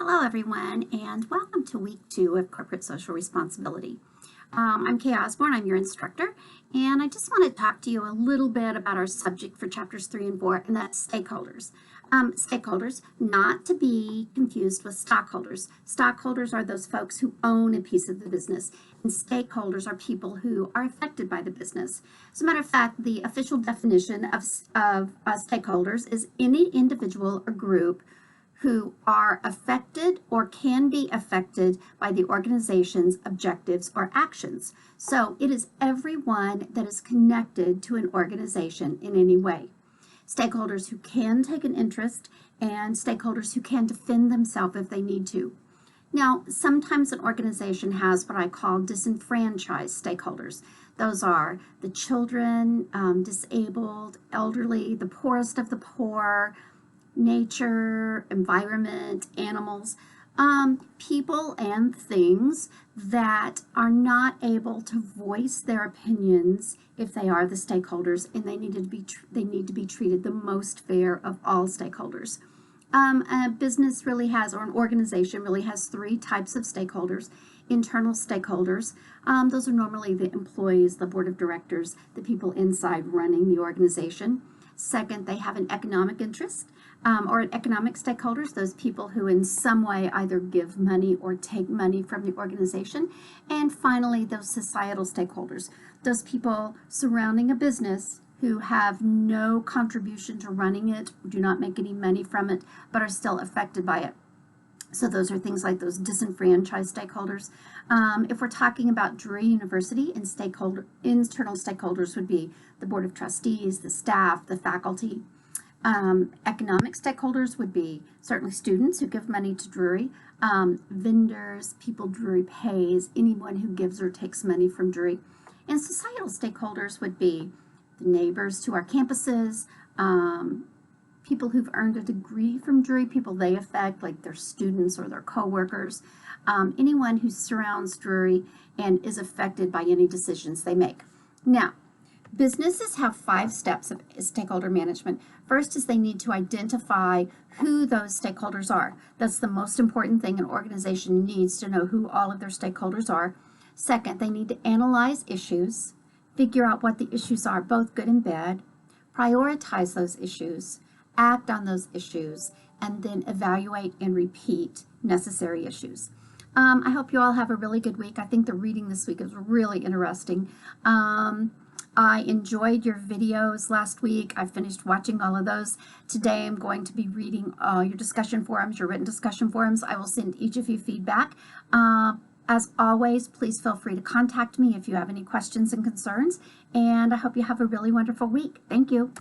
Hello everyone, and welcome to week 2 of Corporate Social Responsibility. I'm Kay Osborne, I'm your instructor, and I just want to talk to you a little bit about our subject for chapters 3 and 4, and that's stakeholders. Stakeholders, not to be confused with stockholders. Stockholders are those folks who own a piece of the business, and stakeholders are people who are affected by the business. As a matter of fact, the official definition of stakeholders is any individual or group who are affected or can be affected by the organization's objectives or actions. So it is everyone that is connected to an organization in any way. Stakeholders who can take an interest and stakeholders who can defend themselves if they need to. Now, sometimes an organization has what I call disenfranchised stakeholders. Those are the children, disabled, elderly, the poorest of the poor, nature, environment, animals, people and things that are not able to voice their opinions if they are the stakeholders, and they need to be treated the most fair of all stakeholders. A business really has, or an organization really has, 3 types of stakeholders. Internal stakeholders, those are normally the employees, the board of directors, the people inside running the organization. Second, they have an economic interest, or an economic stakeholders, those people who in some way either give money or take money from the organization. And finally, those societal stakeholders, those people surrounding a business who have no contribution to running it, do not make any money from it, but are still affected by it. So those are things like those disenfranchised stakeholders. If we're talking about Drury University, and internal stakeholders would be the board of trustees, the staff, the faculty. Economic stakeholders would be certainly students who give money to Drury, vendors, people Drury pays, anyone who gives or takes money from Drury. And societal stakeholders would be the neighbors to our campuses, people who've earned a degree from Drury, people they affect, like their students or their co-workers, anyone who surrounds Drury and is affected by any decisions they make. Now, businesses have 5 steps of stakeholder management. First is they need to identify who those stakeholders are. That's the most important thing. An organization needs to know who all of their stakeholders are. Second, they need to analyze issues, figure out what the issues are, both good and bad, prioritize those issues, act on those issues, and then evaluate and repeat necessary issues. I hope you all have a really good week. I think the reading this week is really interesting. I enjoyed your videos last week. I finished watching all of those. Today I'm going to be reading your discussion forums, your written discussion forums. I will send each of you feedback. As always, please feel free to contact me if you have any questions and concerns, and I hope you have a really wonderful week. Thank you.